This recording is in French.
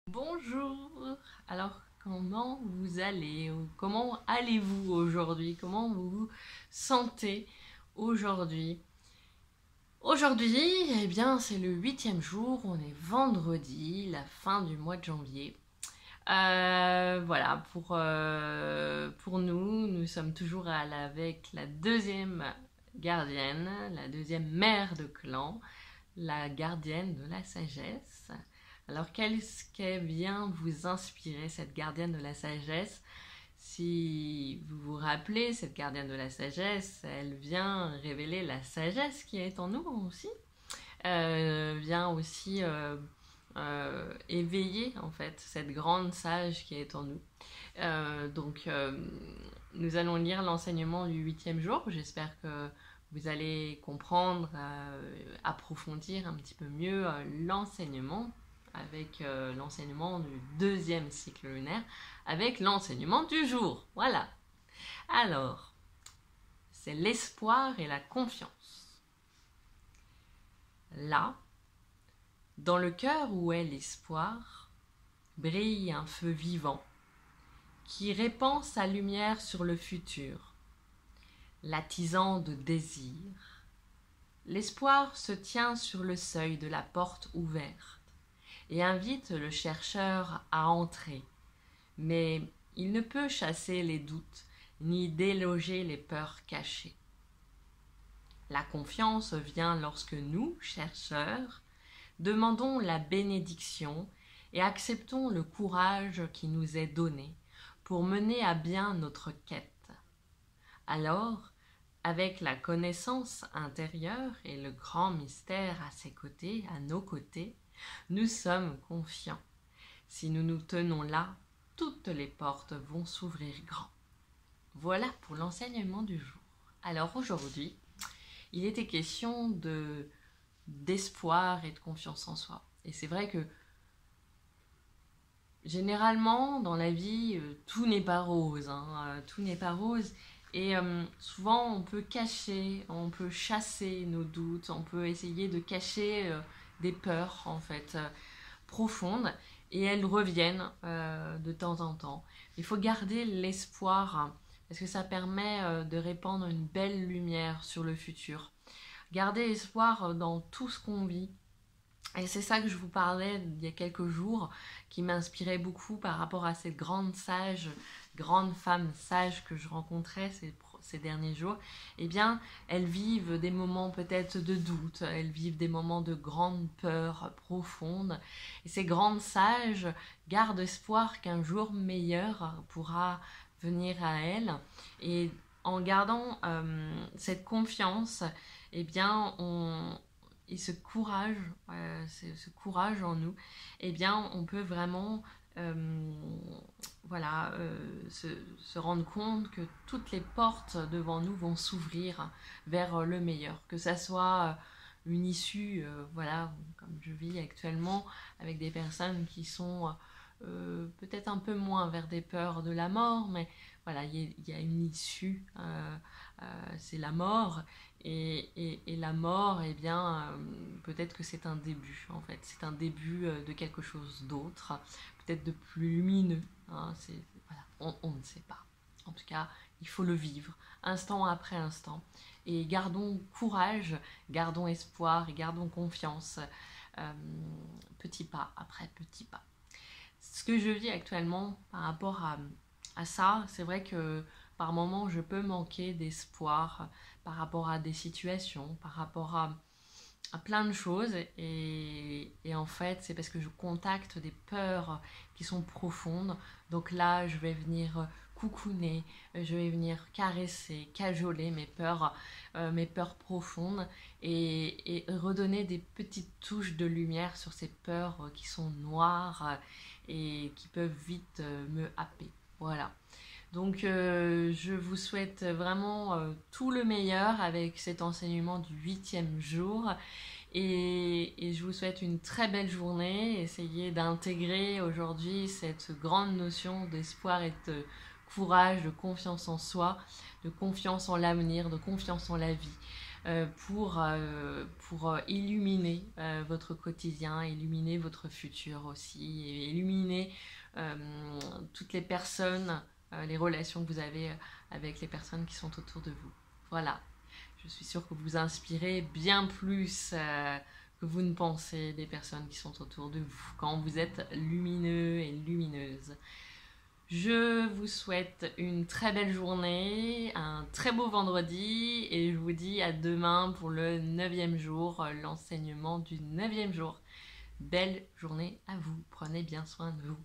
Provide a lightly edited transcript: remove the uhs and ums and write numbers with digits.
Bonjour. Alors, comment vous allez? Ou comment allez-vous aujourd'hui? Comment vous vous sentez aujourd'hui? Aujourd'hui, eh bien, c'est le 8e jour. On est vendredi, la fin du mois de janvier. Voilà, pour nous, nous sommes toujours avec la deuxième gardienne, la deuxième mère de clan, la gardienne de la sagesse. Alors, qu'est-ce qu'elle vient vous inspirer, cette gardienne de la sagesse? Si vous vous rappelez, cette gardienne de la sagesse, elle vient révéler la sagesse qui est en nous aussi. Vient aussi éveiller en fait cette grande sage qui est en nous. Nous allons lire l'enseignement du 8e jour. J'espère que vous allez comprendre, approfondir un petit peu mieux l'enseignement avec l'enseignement du deuxième cycle lunaire, avec l'enseignement du jour. Voilà. Alors, c'est l'espoir et la confiance. Là, dans le cœur où est l'espoir, brille un feu vivant qui répand sa lumière sur le futur, l'attisant de désir. L'espoir se tient sur le seuil de la porte ouverte et invite le chercheur à entrer, mais il ne peut chasser les doutes ni déloger les peurs cachées. La confiance vient lorsque nous, chercheurs, demandons la bénédiction et acceptons le courage qui nous est donné pour mener à bien notre quête. Alors, avec la connaissance intérieure et le grand mystère à ses côtés, à nos côtés, nous sommes confiants. Si nous nous tenons là, toutes les portes vont s'ouvrir grand. Voilà pour l'enseignement du jour. Alors aujourd'hui, il était question d'espoir et de confiance en soi. Et c'est vrai que généralement, dans la vie, tout n'est pas rose. Tout n'est pas rose. Et souvent, on peut cacher, on peut chasser nos doutes, on peut essayer de cacher des peurs, en fait, profondes. Et elles reviennent de temps en temps. Il faut garder l'espoir, parce que ça permet de répandre une belle lumière sur le futur. Garder espoir dans tout ce qu'on vit. Et c'est ça que je vous parlais il y a quelques jours, qui m'inspirait beaucoup par rapport à cette grande sage, grande femme sage que je rencontrais ces derniers jours. Eh bien, elles vivent des moments peut-être de doute, elles vivent des moments de grande peur profonde. Et ces grandes sages gardent espoir qu'un jour meilleur pourra venir à elles. Et en gardant cette confiance, eh bien, et ce courage en nous, eh bien, on peut vraiment se rendre compte que toutes les portes devant nous vont s'ouvrir vers le meilleur, que ça soit une issue, comme je vis actuellement avec des personnes qui sont peut-être un peu moins vers des peurs de la mort, mais voilà, il y a une issue, c'est la mort. Et la mort, eh bien, peut-être que c'est un début, en fait. C'est un début de quelque chose d'autre, peut-être de plus lumineux. Voilà, on ne sait pas. En tout cas, il faut le vivre, instant après instant. Et gardons courage, gardons espoir et gardons confiance, petit pas après petit pas. Ce que je vis actuellement par rapport à ça, c'est vrai que par moments, je peux manquer d'espoir par rapport à des situations, par rapport à plein de choses. Et en fait, c'est parce que je contacte des peurs qui sont profondes. Donc là, je vais venir coucouner, je vais venir caresser, cajoler mes peurs profondes et redonner des petites touches de lumière sur ces peurs qui sont noires et qui peuvent vite me happer. Voilà. Donc je vous souhaite vraiment tout le meilleur avec cet enseignement du 8e jour et je vous souhaite une très belle journée. Essayez d'intégrer aujourd'hui cette grande notion d'espoir et de courage, de confiance en soi, de confiance en l'avenir, de confiance en la vie. pour illuminer votre quotidien, illuminer votre futur aussi, et illuminer toutes les personnes, les relations que vous avez avec les personnes qui sont autour de vous. Voilà, je suis sûre que vous inspirez bien plus que vous ne pensez des personnes qui sont autour de vous quand vous êtes lumineux et lumineuse. Je vous souhaite une très belle journée, un très beau vendredi et je vous dis à demain pour le 9e jour, l'enseignement du 9e jour. Belle journée à vous, prenez bien soin de vous.